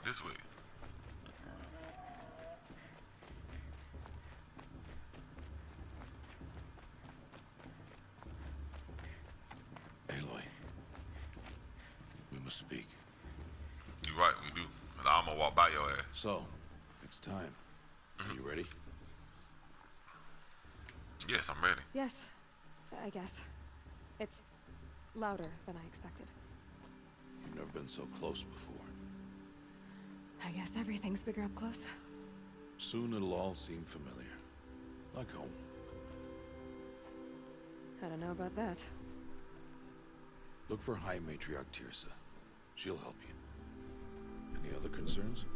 This way. Aloy, we must speak. You right, we do. I'm gonna walk by your ass. So, it's time. Are you ready? Yes, I'm ready. Yes, I guess. It's louder than I expected. You've never been so close before. I guess everything's bigger up close. Soon it'll all seem familiar. Like home. I don't know about that. Look for High Matriarch Tirsa. She'll help you. Any other concerns?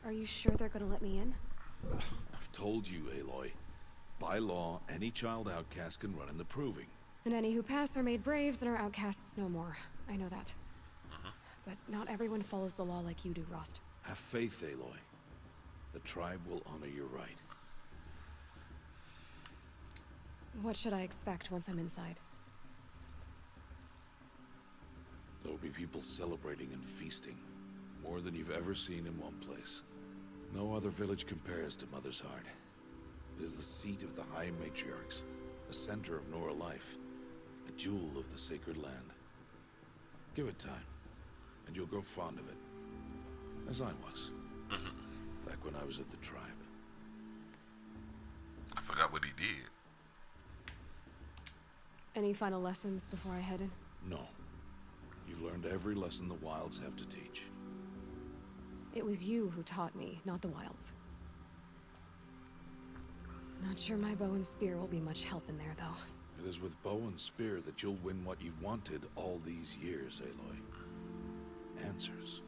Are you sure they're gonna let me in? I've told you, Aloy. By law, any child outcast can run in the Proving. And any who pass are made braves and are outcasts no more. I know that. But not everyone follows the law like you do, Rost. Have faith, Aloy. The tribe will honor your right. What should I expect once I'm inside? There will be people celebrating and feasting. More than you've ever seen in one place. No other village compares to Mother's Heart. It is the seat of the High Matriarchs, a center of Nora life, a jewel of the sacred land. Give it time, and you'll grow fond of it. As I was. Back when I was of the tribe. I forgot what he did. Any final lessons before I head in? No. You've learned every lesson the Wilds have to teach. It was you who taught me, not the Wilds. Not sure my bow and spear will be much help in there, though. It is with bow and spear that you'll win what you've wanted all these years, Aloy. Answers.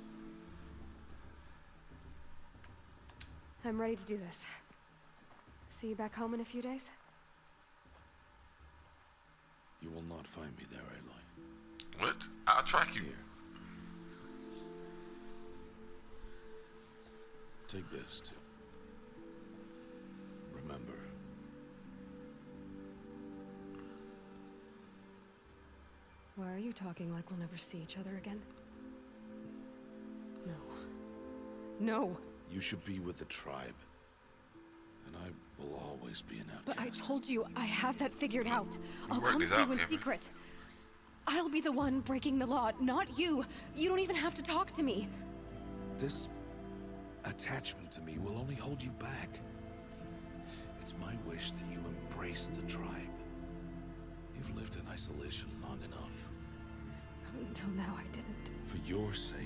I'm ready to do this. See you back home in a few days? You will not find me there, Aloy. What? I'll track you. Here. Take this, too. Remember. Why are you talking like we'll never see each other again? No. No! You should be with the tribe. And I will always be an outcast. But I told you, I have that figured out. I'll worked come this to you out, in Cameron. secret. I'll be the one breaking the law, not you. You don't even have to talk to me. This attachment to me will only hold you back. It's my wish that you embrace the tribe. You've lived in isolation long enough. Until now, I didn't. For your sake,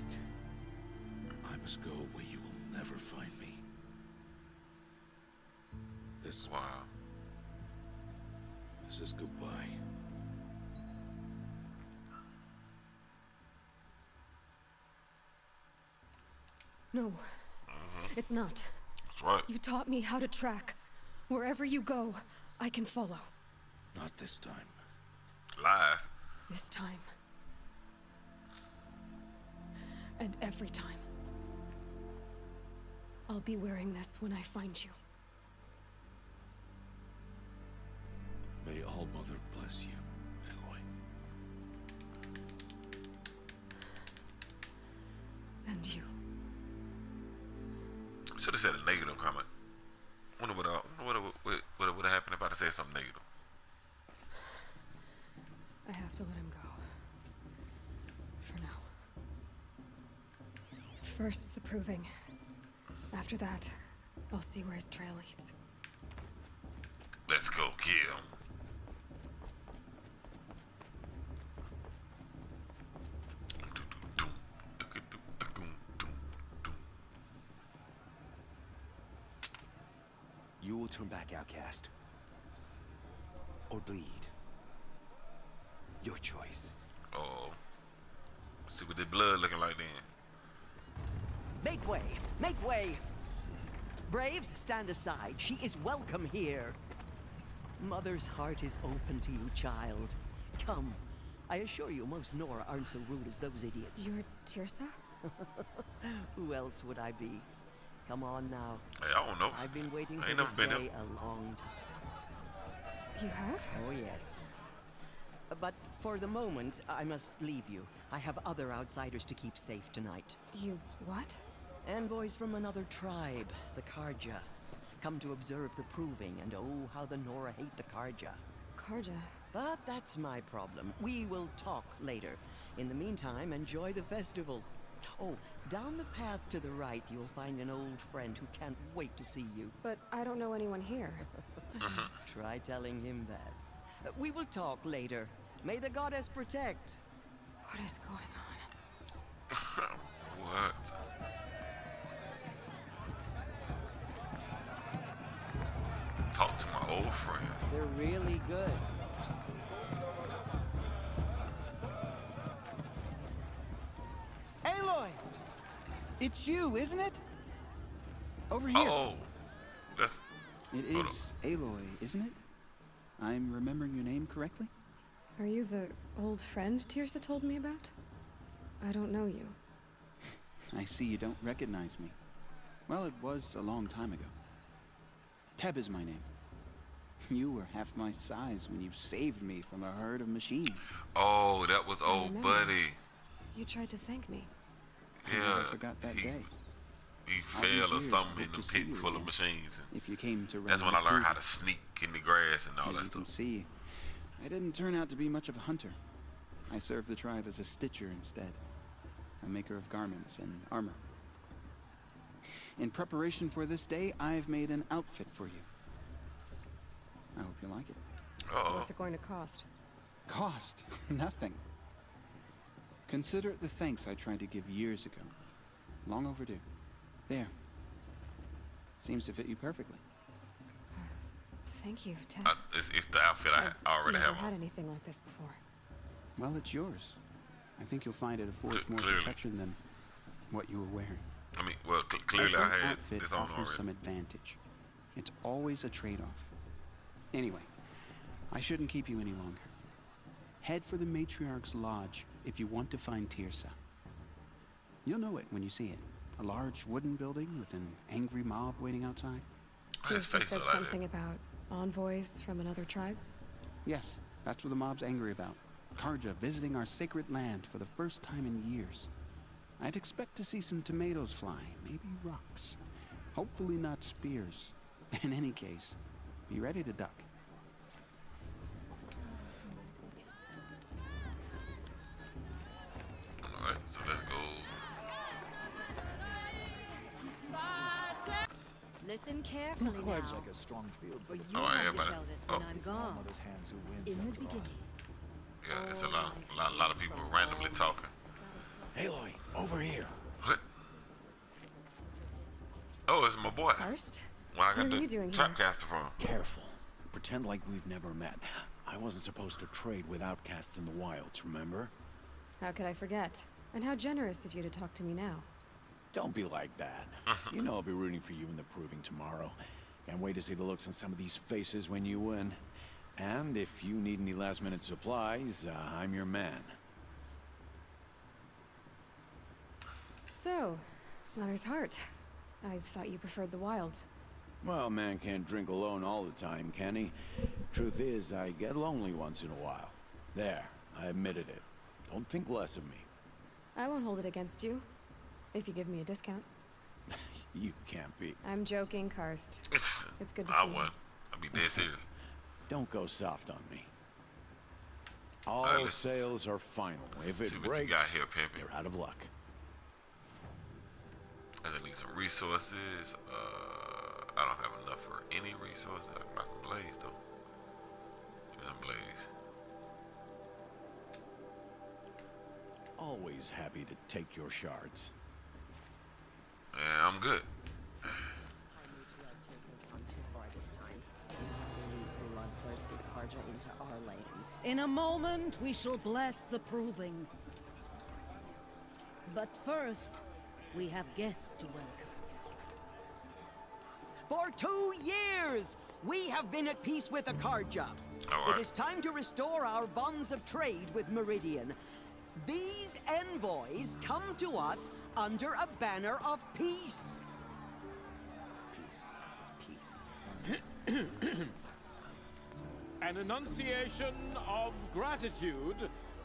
I must go where you will never find me. Wow. This is goodbye. No, it's not. That's right. You taught me how to track. Wherever you go, I can follow. Not this time. Lies. This time. And every time. I'll be wearing this when I find you. May All Mother bless you, Aloy. And you. Should have said a negative comment. Wonder what would have happened if I'd have said something negative. I have to let him go. For now. First, the proving. After that, I'll see where his trail leads. Let's go kill him. You will turn back, outcast. Or bleed. Your choice. Oh. See what the blood looking like then. Make way! Make way! Braves, stand aside. She is welcome here. Mother's heart is open to you, child. Come. I assure you, most Nora aren't so rude as those idiots. You're Tirsa? Who else would I be? Come on now. Hey, I don't know. I've been waiting I for ain't never this been day there. a long time. You have? Oh, yes. But for the moment, I must leave you. I have other outsiders to keep safe tonight. You what? Envoys from another tribe, the Karja. Come to observe the proving, and oh, how the Nora hate the Karja. Karja. But that's my problem. We will talk later. In the meantime, enjoy the festival. Oh, down the path to the right, you'll find an old friend who can't wait to see you. But I don't know anyone here. Try telling him that. We will talk later. May the goddess protect. What is going on? What? Talk to my old friend. They're really good. Aloy! It's you, isn't it? Over here. Oh, that's. It hold is Aloy, isn't it? I'm remembering your name correctly? Are you the old friend Tirsa told me about? I don't know you. I see you don't recognize me. Well, it was a long time ago. Teb is my name. You were half my size when you saved me from a herd of machines. Oh, that was old remember. buddy. You tried to thank me. I Yeah. never forgot that day. He All these fell or years, something good in the to see pit you full of again. machines. If you came to That's run when I the learned how proof. to sneak in the grass and all As that you can stuff. see, I didn't turn out to be much of a hunter. I served the tribe as a stitcher instead, a maker of garments and armor. In preparation for this day, I've made an outfit for you. I hope you like it. Uh-oh. What's it going to cost? Cost? Nothing. Consider it the thanks I tried to give years ago. Long overdue. There. Seems to fit you perfectly. Thank you, Ted. It's the outfit I already never have had on. anything like this before. Well, it's yours. I think you'll find it affords more Clearly. protection than what you were wearing. I mean, well, clearly I Every had outfit this on offers already. some advantage. It's always a trade-off. Anyway, I shouldn't keep you any longer. Head for the Matriarch's Lodge if you want to find Tirsa. You'll know it when you see it. A large wooden building with an angry mob waiting outside. His Tirsa face said look like something about envoys from another tribe. Yes, that's what the mob's angry about. Karja visiting our sacred land for the first time in years. I'd expect to see some tomatoes fly, maybe rocks. Hopefully not spears. In any case, be ready to duck. Alright, so let's go. Listen carefully now. Looks like a strong field For you Oh, have to everybody- tell this oh. when I'm gone. Mother's hands who wins In the after all. beginning. Yeah, it's a lot of people randomly talking. Aloy, over here. What? Oh, it's my boy. Karst? When I What got are the you doing here? Trapcaster from. Careful. Pretend like we've never met. I wasn't supposed to trade with outcasts in the wilds, remember? How could I forget? And how generous of you to talk to me now. Don't be like that. You know I'll be rooting for you in the proving tomorrow. Can't wait to see the looks on some of these faces when you win. And if you need any last-minute supplies, I'm your man. So, Mother's Heart. I thought you preferred the wilds. Well, man can't drink alone all the time, can he? Truth is, I get lonely once in a while. There, I admitted it. Don't think less of me. I won't hold it against you. If you give me a discount. You can't be. I'm joking, Karst. It's good to I see you. won. I'll be dead serious. Don't go soft on me. All Alright, let's sales are final. If it see what breaks, you got here, pimpin'. you're out of luck. I just need some resources. I don't have enough for any resources. I can buy some blaze though. Give me some blaze. Always happy to take your shards. And I'm good. High Matriarch takes us on too far this time. Bring these bloodthirsty Karja into our lands. In a moment, we shall bless the proving. But first, we have guests to welcome. For 2 years, we have been at peace with the Karja. All right. It is time to restore our bonds of trade with Meridian. These envoys come to us under a banner of peace. Peace. It's peace. An enunciation of gratitude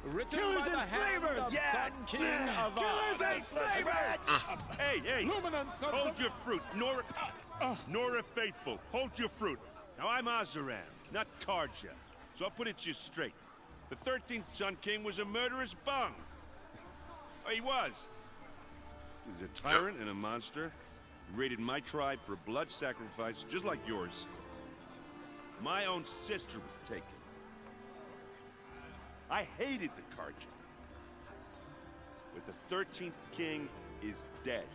written Killers by the and hand slavers! of Yeah! Sun King of Killers and slavers! Hey! Luminance of Hold the... your fruit, Nora Faithful. Hold your fruit. Now I'm Azaram, not Karja, so I'll put it to you straight. The 13th Sun King was a murderous bung. Oh, he was. He was a tyrant and a monster. He raided my tribe for blood sacrifice, just like yours. My own sister was taken. I hated the Karja. But the 13th king is dead.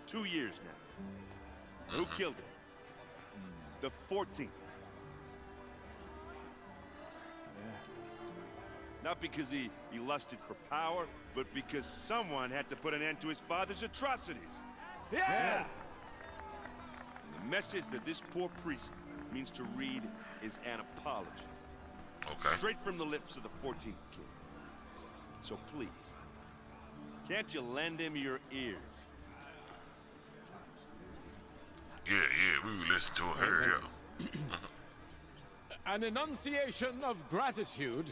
2 years now. Who killed him? The 14th. Not because he lusted for power, but because someone had to put an end to his father's atrocities. Yeah! And the message that this poor priest means to read is an apology. Okay. Straight from the lips of the 14th king. So please, can't you lend him your ears? Yeah, we will listen to her. Yeah. An enunciation of gratitude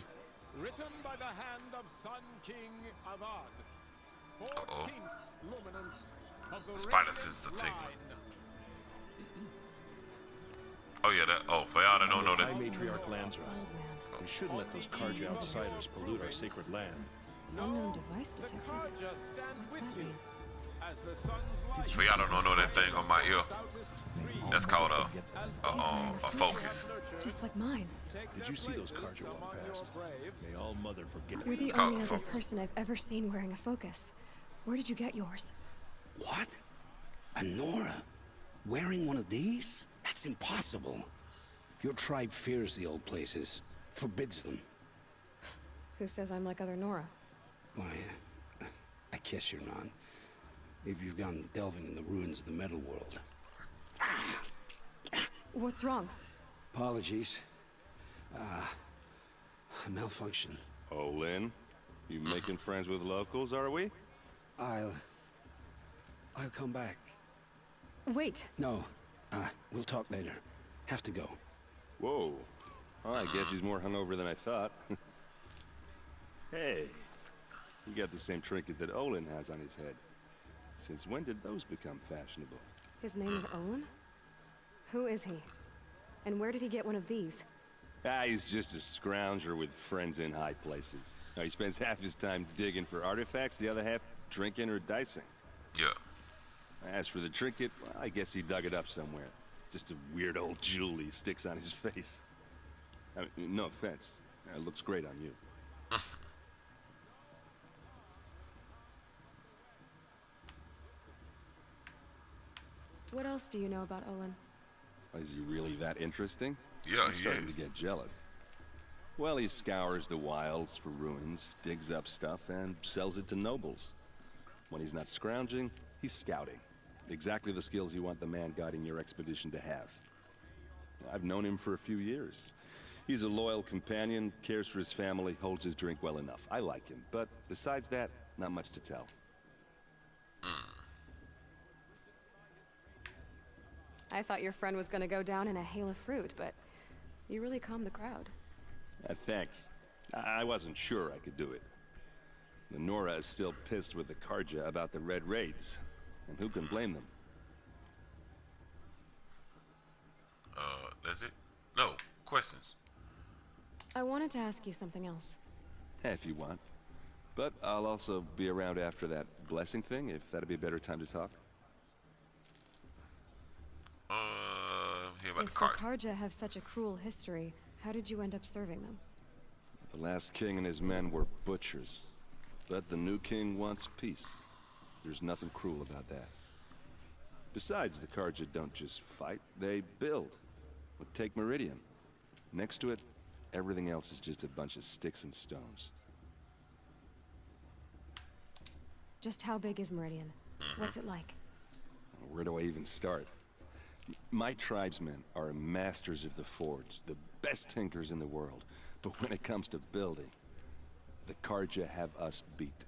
written by the hand of Sun King Avad. 14th luminance of the Spider Radiant sense the tingling. line. Oh yeah, that. Oh, for y'all that don't know High that. Matriarch Landsra. Old man. We shouldn't let those Karja outsiders pollute our sacred land. Unknown device The detected. Karja stand What's with that you mean? as the sun's light. For y'all that don't know that thing on my ear, that's called a He's wearing a focus. Just like mine. Did you see those Karja walk past? May all mother forget. You're the called only a other focus. person I've ever seen wearing a focus. Where did you get yours? What? A Nora? Wearing one of these? That's impossible. Your tribe fears the old places, forbids them. Who says I'm like other Nora? Why, I guess you're not. If you've gone delving in the ruins of the metal world. What's wrong? Apologies. A malfunction. Oh, Lynn, you making friends with locals, are we? I'll come back. Wait. No, we'll talk later. Have to go. Whoa. Oh, I guess he's more hungover than I thought. Hey, you got the same trinket that Olin has on his head. Since when did those become fashionable? His name is Owen? Who is he? And where did he get one of these? He's just a scrounger with friends in high places. Now, he spends half his time digging for artifacts, the other half drinking or dicing. Yeah. As for the trinket, well, I guess he dug it up somewhere. Just a weird old jewel he sticks on his face. I mean, no offense. It looks great on you. What else do you know about Olin? Is he really that interesting? Yeah, I'm he starting is. to get jealous. Well, he scours the wilds for ruins, digs up stuff, and sells it to nobles. When he's not scrounging, he's scouting. Exactly the skills you want the man guiding your expedition to have. I've known him for a few years. He's a loyal companion, cares for his family, holds his drink well enough. I like him, but besides that, not much to tell. I thought your friend was gonna go down in a hail of fruit, but you really calmed the crowd. Thanks. I wasn't sure I could do it. The Nora is still pissed with the Karja about the Red Raids, and who can blame them? That's it? No. Questions? I wanted to ask you something else. If you want. But I'll also be around after that blessing thing, if that'd be a better time to talk. Hear about If the the card. Karja have such a cruel history, how did you end up serving them? The last king and his men were butchers. But the new king wants peace. There's nothing cruel about that. Besides, the Karja don't just fight, they build. But take Meridian. Next to it, everything else is just a bunch of sticks and stones. Just how big is Meridian? What's it like? Where do I even start? My tribesmen are masters of the forge, the best tinkers in the world. But when it comes to building, the Karja have us beat.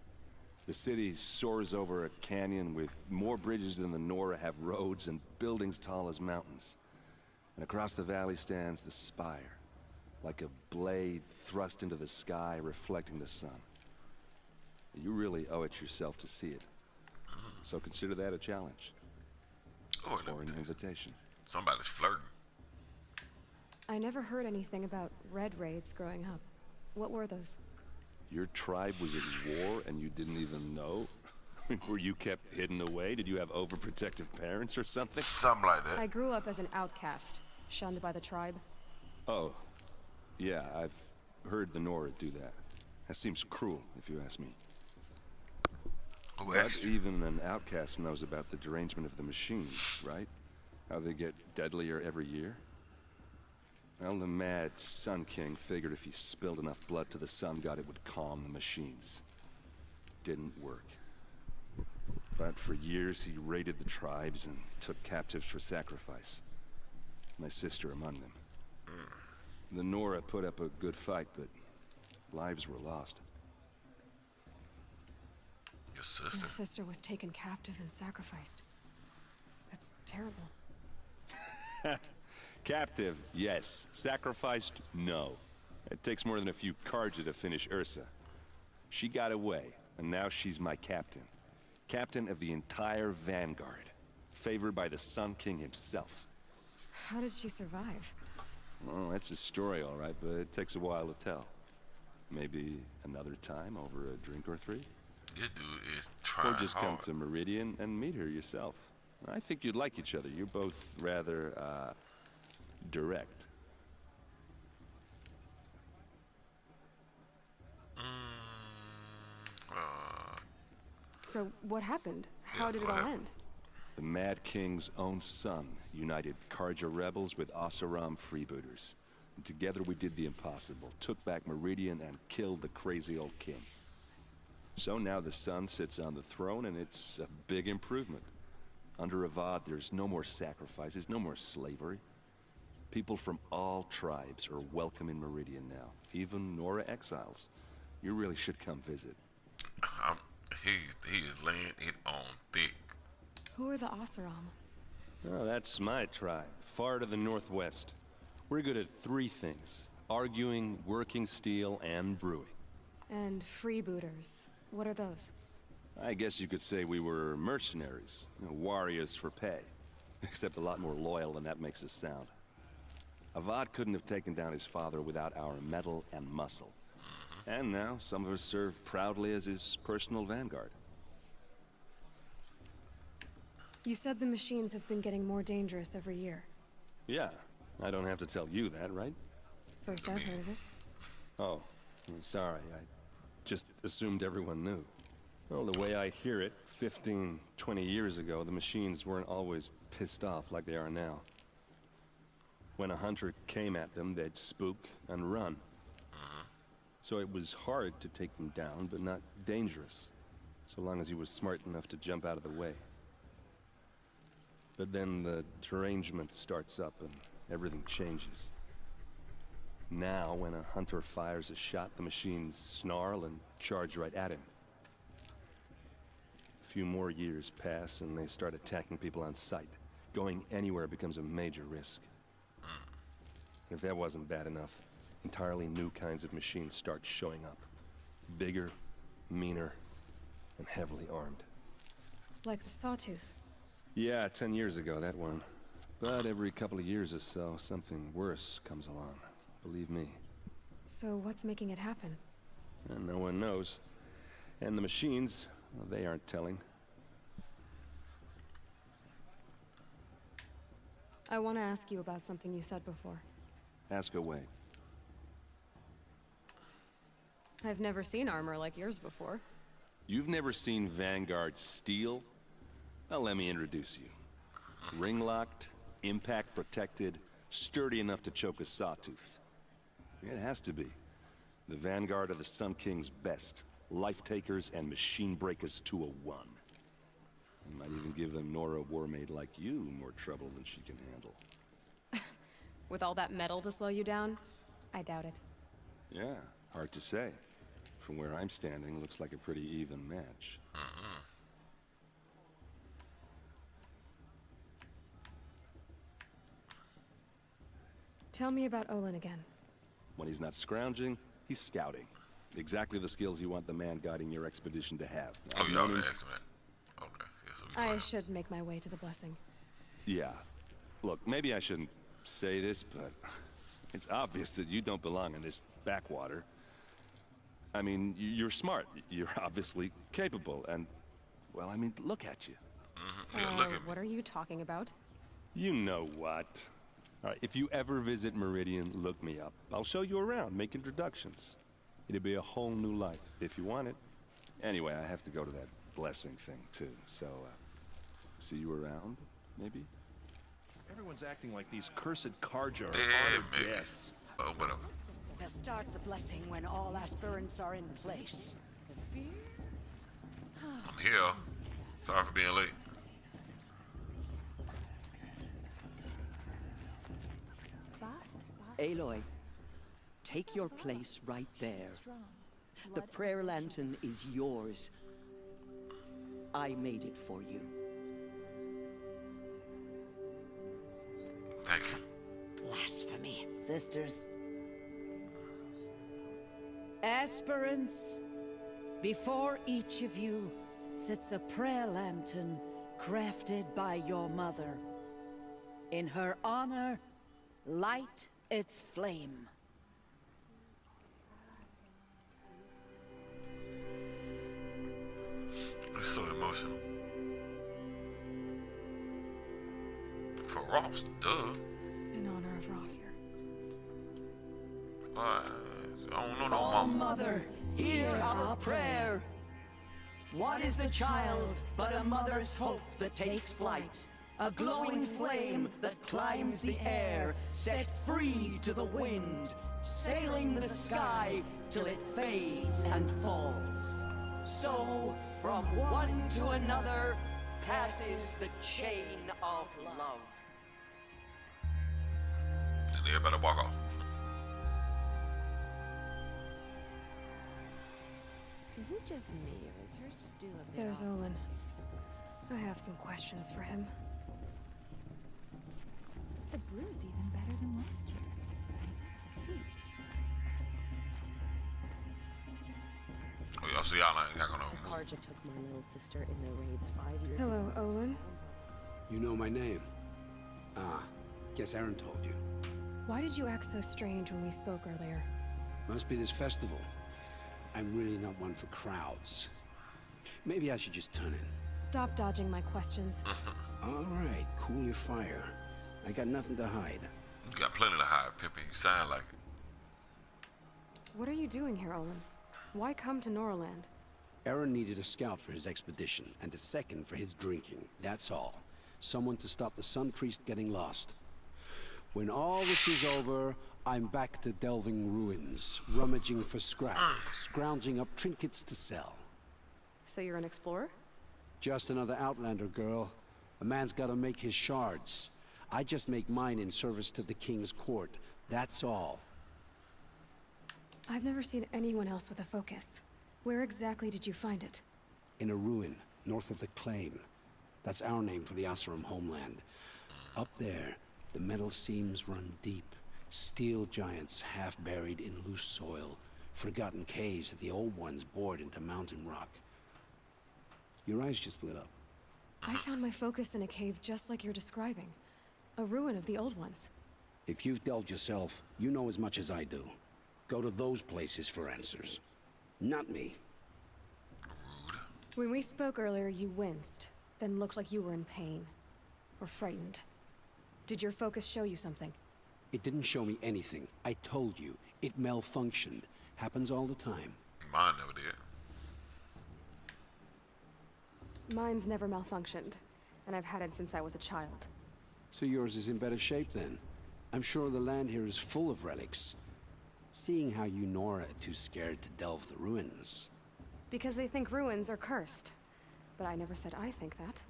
The city soars over a canyon with more bridges than the Nora have roads and buildings tall as mountains. And across the valley stands the spire, like a blade thrust into the sky reflecting the sun. You really owe it yourself to see it. So consider that a challenge. Or an invitation. Somebody's flirting. I never heard anything about red raids growing up. What were those? Your tribe was at war and you didn't even know? Were you kept hidden away? Did you have overprotective parents or something? Something like that. I grew up as an outcast, shunned by the tribe. Oh, yeah, I've heard the Nora do that. That seems cruel, if you ask me. But even an outcast knows about the derangement of the machines, right? How they get deadlier every year? Well, the mad Sun King figured if he spilled enough blood to the Sun God, it would calm the machines. Didn't work. But for years, he raided the tribes and took captives for sacrifice. My sister among them. The Nora put up a good fight, but lives were lost. Your sister? Your sister was taken captive and sacrificed. That's terrible. Captive, yes. Sacrificed, no. It takes more than a few Carja to finish Ursa. She got away, and now she's my captain. Captain of the entire Vanguard. Favored by the Sun King himself. How did she survive? Well, that's a story, all right, but it takes a while to tell. Maybe another time over a drink or three? This dude is trying Or just hard. come to Meridian and meet her yourself. I think you'd like each other. You're both rather, direct. So, what happened? How did it all end? The Mad King's own son united Carja rebels with Oseram freebooters. And together we did the impossible, took back Meridian and killed the crazy old king. So now the son sits on the throne and it's a big improvement. Under Avad, there's no more sacrifices, no more slavery. People from all tribes are welcome in Meridian now, even Nora exiles. You really should come visit. He is laying it on thick. Who are the Oseram? Oh, that's my tribe, far to the northwest. We're good at three things: arguing, working steel, and brewing. And freebooters. What are those? I guess you could say we were mercenaries, warriors for pay. Except a lot more loyal than that makes us sound. Avad couldn't have taken down his father without our metal and muscle. And now, some of us serve proudly as his personal vanguard. You said the machines have been getting more dangerous every year. Yeah, I don't have to tell you that, right? First I've heard of it. Oh, I'm sorry, I just assumed everyone knew. Well, the way I hear it, 15, 20 years ago, the machines weren't always pissed off like they are now. When a hunter came at them, they'd spook and run. So it was hard to take them down, but not dangerous, so long as he was smart enough to jump out of the way. But then the derangement starts up and everything changes. Now, when a hunter fires a shot, the machines snarl and charge right at him. A few more years pass and they start attacking people on sight. Going anywhere becomes a major risk. If that wasn't bad enough, entirely new kinds of machines start showing up. Bigger, meaner, and heavily armed. Like the Sawtooth. Yeah, 10 years ago, that one. But every couple of years or so, something worse comes along. Believe me. So what's making it happen? And no one knows. And the machines, well, they aren't telling. I want to ask you about something you said before. Ask away. I've never seen armor like yours before. You've never seen Vanguard steel? Well, let me introduce you. Ring-locked, impact-protected, sturdy enough to choke a sawtooth. It has to be. The Vanguard of the Sun King's best. Life-takers and machine-breakers to a one. I might even give a Nora warmaid like you more trouble than she can handle. With all that metal to slow you down? I doubt it. Yeah, hard to say. From where I'm standing, looks like a pretty even match. Tell me about Olin again. When he's not scrounging, he's scouting. Exactly the skills you want the man guiding your expedition to have. Oh, you already asked me that. Okay. Yeah, so I should make my way to the blessing. Yeah. Look, maybe I shouldn't say this, but it's obvious that you don't belong in this backwater. I mean, you're smart. You're obviously capable, and, well, I mean, look at you. Yeah, look at me. What are you talking about? You know what? All right, if you ever visit Meridian, look me up. I'll show you around, make introductions. It'll be a whole new life, if you want it. Anyway, I have to go to that blessing thing, too, so, see you around, maybe? Everyone's acting like these cursed Karja are Yeah, honored maybe. guests. Oh, whatever. To start the blessing when all aspirants are in place. I'm here. Sorry for being late. Aloy, take your place right there. The prayer lantern is yours. I made it for you. Thank you. Blasphemy. Sisters. Aspirants, before each of you sits a prayer lantern crafted by your mother. In her honor, light its flame. It's so emotional. For Ross, duh. In honor of Ross here. I don't know no Oh, mama. Mother, hear our prayer. What is the child but a mother's hope that takes flight? A glowing flame that climbs the air, set free to the wind, sailing the sky till it fades and falls. So, from one to another, passes the chain of love. And everybody walk off. Is it just me, or is her stew a bit There's off? Olin. I have some questions for him. The brew's even better than last year. That's a feat. Oh, y'all see, y'all ain't gonna The Karja took my little sister in their raids 5 years Hello, ago. Olin. You know my name? Ah, guess Aaron told you. Why did you act so strange when we spoke earlier? Must be this festival. I'm really not one for crowds. Maybe I should just turn in. Stop dodging my questions. All right, cool your fire. I got nothing to hide. You got plenty to hide, pimpin'. You sound like it. What are you doing here, Olin? Why come to Norland? Aaron needed a scout for his expedition, and a second for his drinking. That's all. Someone to stop the Sun Priest getting lost. When all this is over, I'm back to delving ruins, rummaging for scrap, scrounging up trinkets to sell. So you're an explorer? Just another Outlander girl. A man's gotta make his shards. I just make mine in service to the King's court. That's all. I've never seen anyone else with a focus. Where exactly did you find it? In a ruin, north of the Claim. That's our name for the Asuram homeland. Up there, the metal seams run deep. Steel giants half buried in loose soil. Forgotten caves that the old ones bored into mountain rock. Your eyes just lit up. I found my focus in a cave just like you're describing. A ruin of the old ones. If you've delved yourself, you know as much as I do. Go to those places for answers. Not me. When we spoke earlier, you winced, then looked like you were in pain. Or frightened. Did your focus show you something? It didn't show me anything. I told you. It malfunctioned. Happens all the time. Mine never did. Mine's never malfunctioned, and I've had it since I was a child. So yours is in better shape then. I'm sure the land here is full of relics. Seeing how you Nora are too scared to delve the ruins. Because they think ruins are cursed. But I never said I think that.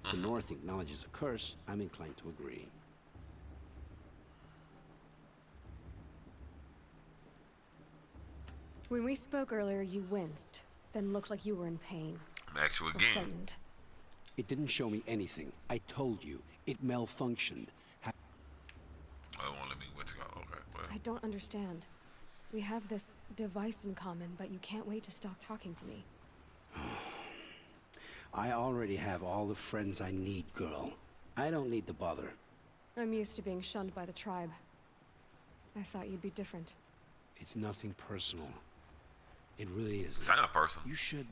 If the North acknowledges a curse, I'm inclined to agree. When we spoke earlier, you winced, then looked like you were in pain. I'm actually Or again. frightened. It didn't show me anything. I told you. It malfunctioned. I don't want to let me what's it called. Okay. Well, I don't understand. We have this device in common, but you can't wait to stop talking to me. I already have all the friends I need, girl. I don't need the bother. I'm used to being shunned by the tribe. I thought you'd be different. It's nothing personal. It really isn't. It's not a person. You should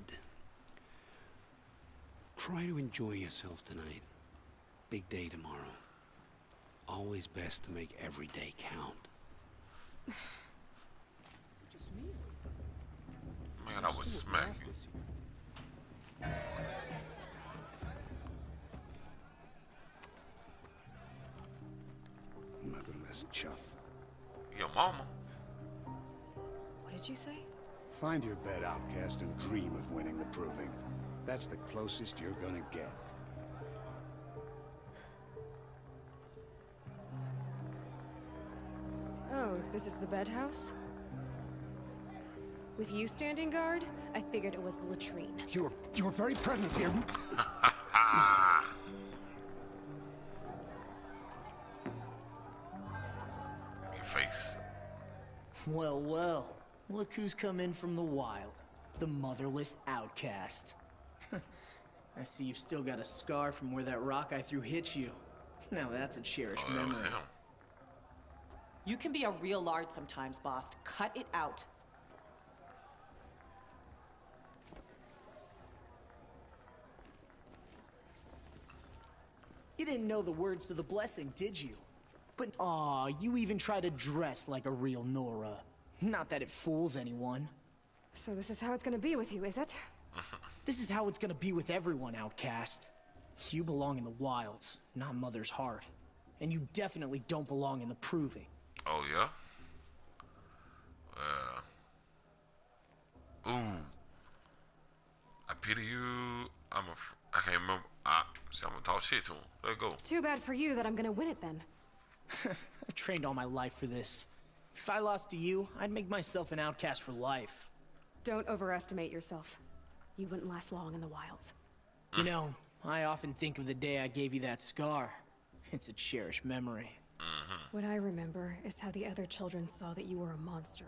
try to enjoy yourself tonight. Big day tomorrow. Always best to make every day count. Man, I would smack you. Motherless chuff. Your mama. What did you say? Find your bed, outcast, and dream of winning the proving. That's the closest you're gonna get. Oh, this is the bed house? With you standing guard, I figured it was the latrine. Your very presence here. Your face. Well, well. Look who's come in from the wild. The motherless outcast. I see you've still got a scar from where that rock I threw hit you. Now that's a cherished Oh, that was memory. him. You can be a real lard sometimes, boss. Cut it out. You didn't know the words to the blessing, did you? But aw, you even try to dress like a real Nora. Not that it fools anyone. So this is how it's gonna be with you, is it? This is how it's gonna be with everyone, outcast. You belong in the wilds, not Mother's heart. And you definitely don't belong in the proving. Oh, yeah? Ooh. I pity you. I can't remember. See, I'm gonna talk shit to him. Let go. Too bad for you that I'm gonna win it then. I've trained all my life for this. If I lost to you, I'd make myself an outcast for life. Don't overestimate yourself. You wouldn't last long in the wilds. You know, I often think of the day I gave you that scar. It's a cherished memory. What I remember is how the other children saw that you were a monster.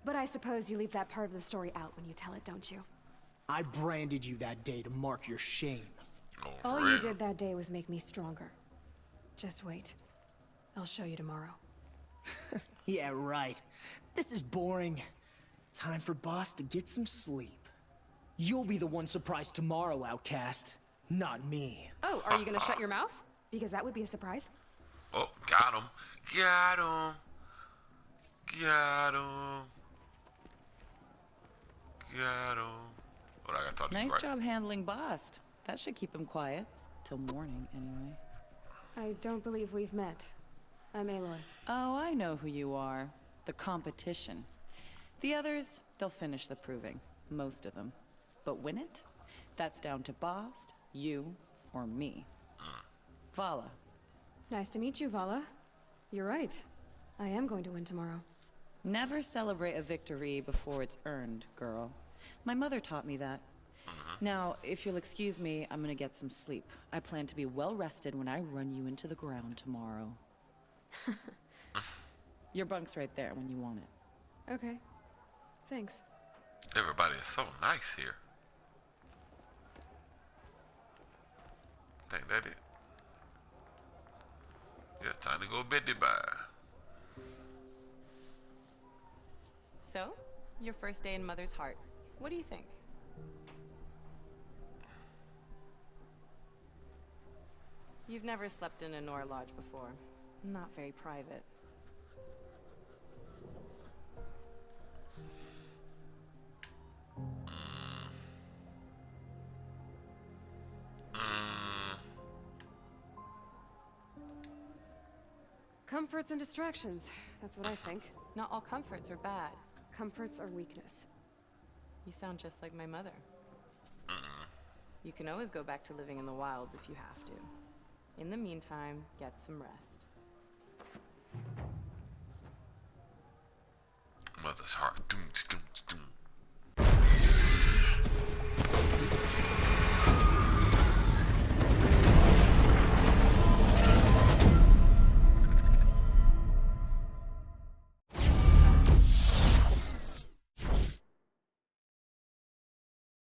But I suppose you leave that part of the story out when you tell it, don't you? I branded you that day to mark your shame. Oh, All for you real. did that day was make me stronger. Just wait. I'll show you tomorrow. Yeah, right. This is boring. Time for Boss to get some sleep. You'll be the one surprised tomorrow, outcast. Not me. Oh, are you gonna shut your mouth? Because that would be a surprise. Oh, got him. Got him. Got him. Got him. What I gotta talk to you Nice right? job handling Bast. That should keep him quiet. Till morning, anyway. I don't believe we've met. I'm Aloy. Oh, I know who you are. The competition. The others, they'll finish the proving. Most of them. But win it? That's down to Bast, you, or me. Vala. Nice to meet you, Vala. You're right. I am going to win tomorrow. Never celebrate a victory before it's earned, girl. My mother taught me that. Now, if you'll excuse me, I'm gonna get some sleep. I plan to be well rested when I run you into the ground tomorrow. Your bunk's right there when you want it. Okay. Thanks. Everybody is so nice here. Think that it? Yeah, time to go beddy bye. So, your first day in Mother's heart. What do you think? You've never slept in a Nora lodge before. Not very private. Comforts and distractions. That's what I think. Not all comforts are bad. Comforts are weakness. You sound just like my mother. You can always go back to living in the wilds if you have to. In the meantime, get some rest. Mother's heart. Doom, doom.